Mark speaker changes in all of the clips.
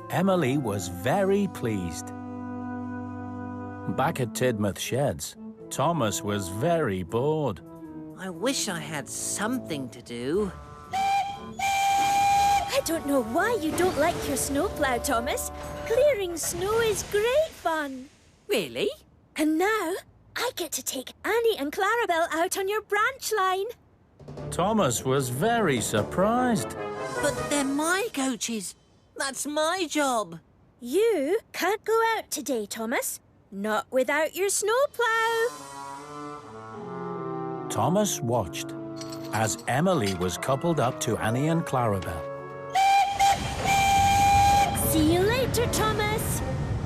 Speaker 1: Emily was very pleased. Back at Tidmouth Sheds, Thomas was very bored.
Speaker 2: I wish I had something to do.
Speaker 3: I don't know why you don't like your snowplow, Thomas. Clearing snow is great fun.
Speaker 2: Really?
Speaker 3: And now I get to take Annie and Clarabelle out on your branch line.
Speaker 1: Thomas was very surprised.
Speaker 2: But they're my coaches. That's my job.
Speaker 3: You can't go out today, Thomas. Not without your snowplow.
Speaker 1: Thomas watched as Emily was coupled up to Annie and Clarabelle.
Speaker 3: See you later, Thomas.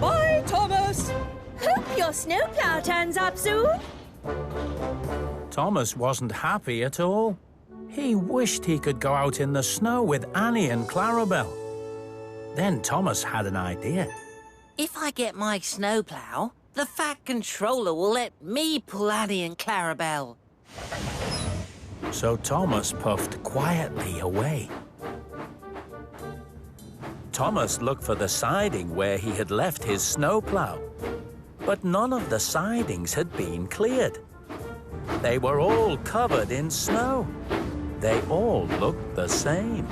Speaker 4: Bye, Thomas.
Speaker 3: Hope your snowplow turns up soon.
Speaker 1: Thomas wasn't happy at all. He wished he could go out in the snow with Annie and Clarabelle. Then Thomas had an idea.
Speaker 2: If I get my snowplow, the Fat Controller will let me pull Annie and Clarabelle.
Speaker 1: So Thomas puffed quietly away. Thomas looked for the siding where he had left his snowplow, but none of the sidings had been cleared. They were all covered in snow. They all looked the same.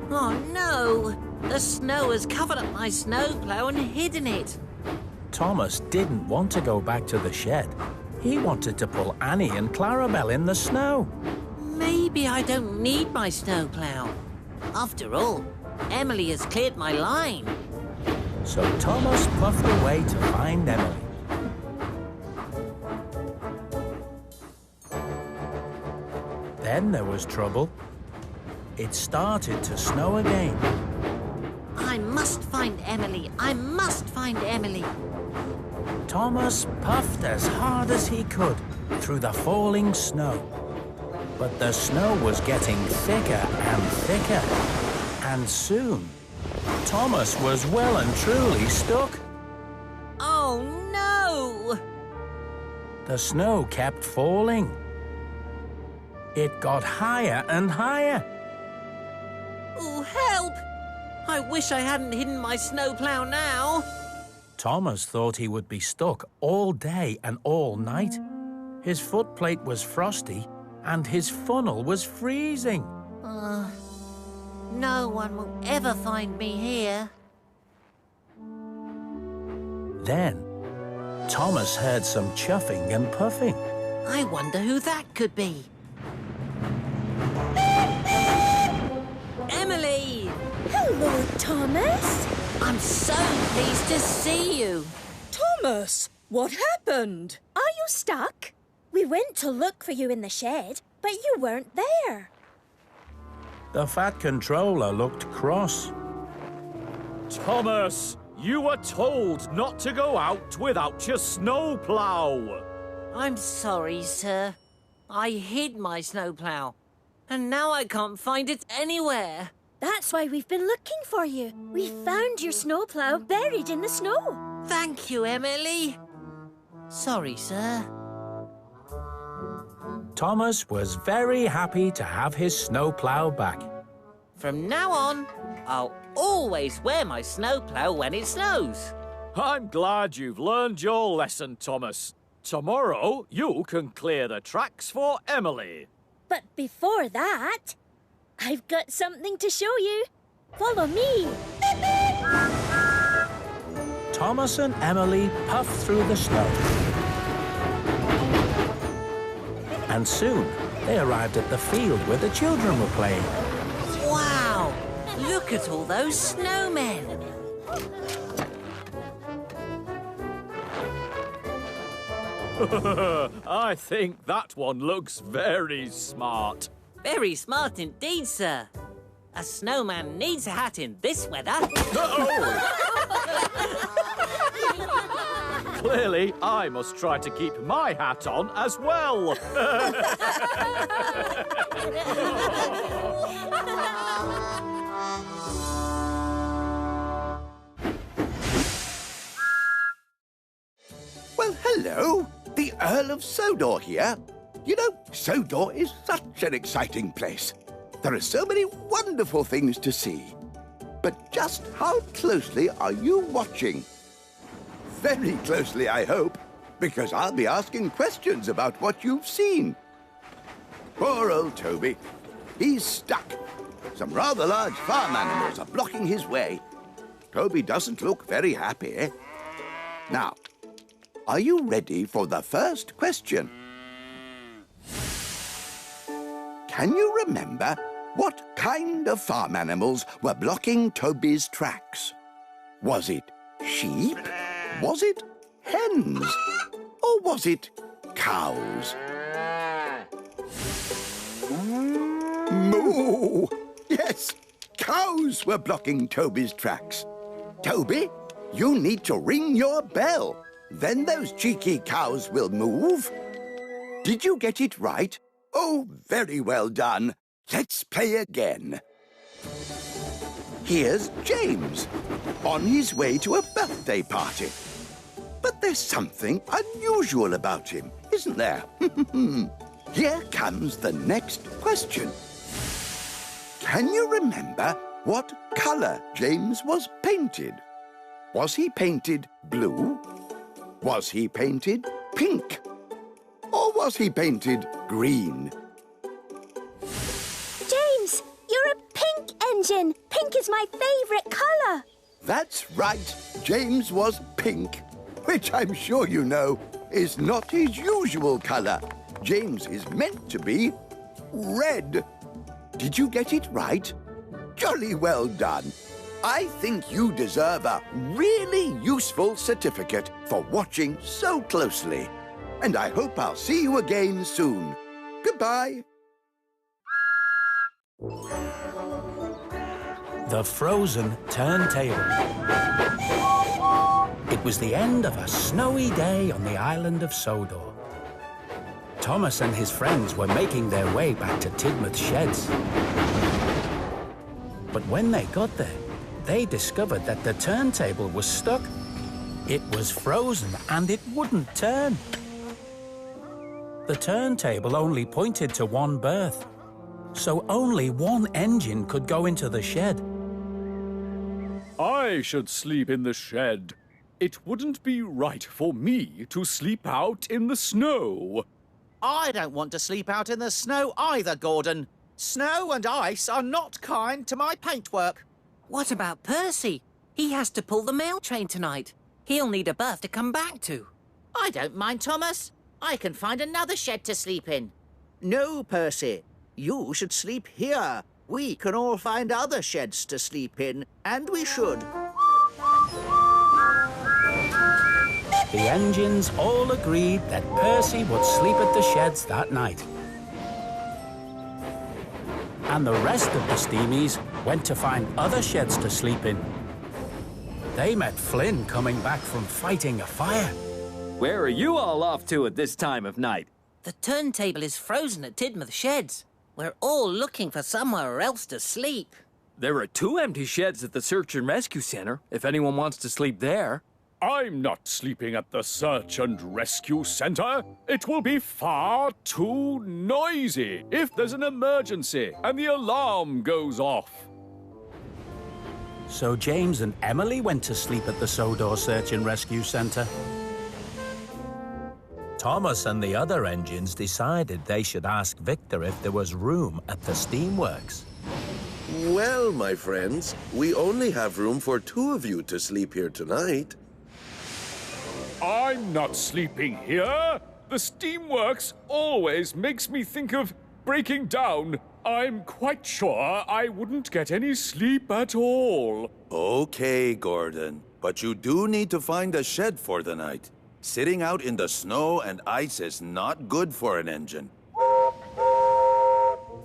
Speaker 2: Oh no! The snow has covered up my snowplow and hidden it.
Speaker 1: Thomas didn't want to go back to the shed. He wanted to pull Annie and Clarabelle in the snow.
Speaker 2: Maybe I don't need my snowplow. After all, Emily has cleared my line.
Speaker 1: So Thomas puffed away to find Emily. Then there was trouble. It started to snow again.
Speaker 2: I must find Emily. I must find Emily.
Speaker 1: Thomas puffed as hard as he could through the falling snow. But the snow was getting thicker and thicker. And soon, Thomas was well and truly stuck.
Speaker 2: Oh no!
Speaker 1: The snow kept falling. It got higher and higher.
Speaker 2: Oh, help! I wish I hadn't hidden my snowplow now.
Speaker 1: Thomas thought he would be stuck all day and all night. His footplate was frosty and his funnel was freezing.
Speaker 2: No one will ever find me here.
Speaker 1: Then, Thomas heard some chuffing and puffing.
Speaker 2: I wonder who that could be. Emily!
Speaker 3: Hello, Thomas.
Speaker 2: I'm so pleased to see you.
Speaker 4: Thomas, what happened?
Speaker 3: Are you stuck? We went to look for you in the shed, but you weren't there.
Speaker 1: The Fat Controller looked cross.
Speaker 5: Thomas, you were told not to go out without your snowplow.
Speaker 2: I'm sorry, sir. I hid my snowplow, and now I can't find it anywhere.
Speaker 3: That's why we've been looking for you. We found your snowplow buried in the snow.
Speaker 2: Thank you, Emily. Sorry, sir.
Speaker 1: Thomas was very happy to have his snowplow back.
Speaker 2: From now on, I'll always wear my snowplow when it snows.
Speaker 5: I'm glad you've learned your lesson, Thomas. Tomorrow, you can clear the tracks for Emily.
Speaker 3: But before that, I've got something to show you. Follow me.
Speaker 1: Thomas and Emily puffed through the snow. And soon, they arrived at the field where the children were playing.
Speaker 2: Wow! Look at all those snowmen.
Speaker 5: I think that one looks very smart.
Speaker 2: Very smart indeed, sir. A snowman needs a hat in this weather.
Speaker 5: Clearly, I must try to keep my hat on as well.
Speaker 6: Well, hello. The Earl of Sodor here. You know, Sodor is such an exciting place. There are so many wonderful things to see. But just how closely are you watching? Very closely, I hope, because I'll be asking questions about what you've seen. Poor old Toby. He's stuck. Some rather large farm animals are blocking his way. Toby doesn't look very happy. Now, are you ready for the first question? Can you remember what kind of farm animals were blocking Toby's tracks? Was it sheep? Was it hens? Or was it cows? Moo! Yes, cows were blocking Toby's tracks. Toby, you need to ring your bell. Then those cheeky cows will move. Did you get it right? Oh, very well done. Let's play again. Here's James, on his way to a birthday party. But there's something unusual about him, isn't there? Here comes the next question. Can you remember what colour James was painted? Was he painted blue? Was he painted pink? Or was he painted green?
Speaker 3: James, you're a pink engine. Pink is my favourite colour.
Speaker 6: That's right. James was pink, which I'm sure you know is not his usual colour. James is meant to be red. Did you get it right? Jolly well done. I think you deserve a really useful certificate for watching so closely. And I hope I'll see you again soon. Goodbye.
Speaker 1: The frozen turntable. It was the end of a snowy day on the island of Sodor. Thomas and his friends were making their way back to Tidmouth Sheds. But when they got there, they discovered that the turntable was stuck. It was frozen and it wouldn't turn. The turntable only pointed to one berth, so only one engine could go into the shed.
Speaker 5: I should sleep in the shed. It wouldn't be right for me to sleep out in the snow.
Speaker 7: I don't want to sleep out in the snow either, Gordon. Snow and ice are not kind to my paintwork.
Speaker 2: What about Percy? He has to pull the mail train tonight. He'll need a berth to come back to.
Speaker 8: I don't mind, Thomas. I can find another shed to sleep in.
Speaker 7: No, Percy. You should sleep here. We can all find other sheds to sleep in, and we should.
Speaker 1: The engines all agreed that Percy would sleep at the sheds that night. And the rest of the Steamies went to find other sheds to sleep in. They met Flynn coming back from fighting a fire.
Speaker 9: Where are you all off to at this time of night?
Speaker 2: The turntable is frozen at Tidmouth Sheds. We're all looking for somewhere else to sleep.
Speaker 9: There are 2 empty sheds at the Search and Rescue Center, if anyone wants to sleep there.
Speaker 5: I'm not sleeping at the Search and Rescue Center. It will be far too noisy if there's an emergency and the alarm goes off.
Speaker 1: So James and Emily went to sleep at the Sodor Search and Rescue Center. Thomas and the other engines decided they should ask Victor if there was room at the steamworks.
Speaker 10: Well, my friends, we only have room for 2 of you to sleep here tonight.
Speaker 5: I'm not sleeping here. The steamworks always makes me think of breaking down. I'm quite sure I wouldn't get any sleep at all.
Speaker 11: Okay, Gordon, but you do need to find a shed for the night. Sitting out in the snow and ice is not good for an engine.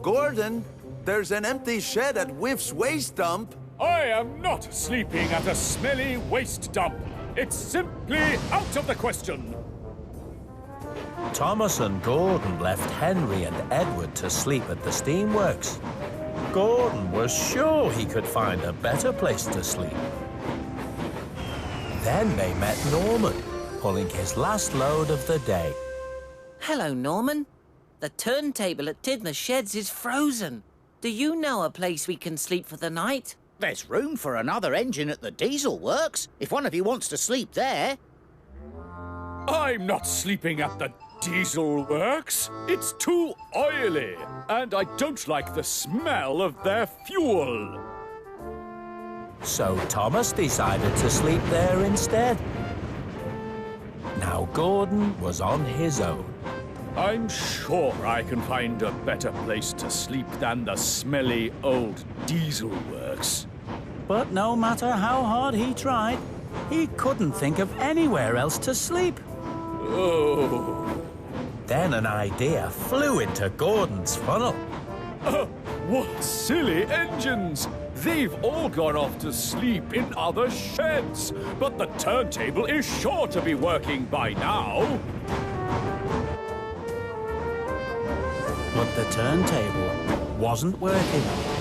Speaker 11: Gordon, there's an empty shed at Whiff's waste dump.
Speaker 5: I am not sleeping at a smelly waste dump. It's simply out of the question.
Speaker 1: Thomas and Gordon left Henry and Edward to sleep at the steamworks. Gordon was sure he could find a better place to sleep. Then they met Norman, pulling his last load of the day.
Speaker 2: Hello, Norman. The turntable at Tidmouth Sheds is frozen. Do you know a place we can sleep for the night?
Speaker 7: There's room for another engine at the diesel works, if one of you wants to sleep there.
Speaker 5: I'm not sleeping at the diesel works. It's too oily, and I don't like the smell of their fuel.
Speaker 1: So Thomas decided to sleep there instead. Now Gordon was on his own.
Speaker 5: I'm sure I can find a better place to sleep than the smelly old diesel works.
Speaker 1: But no matter how hard he tried, he couldn't think of anywhere else to sleep.
Speaker 5: Oh.
Speaker 1: Then an idea flew into Gordon's funnel.
Speaker 5: What silly engines! They've all gone off to sleep in other sheds, but the turntable is sure to be working by now.
Speaker 1: But the turntable wasn't working.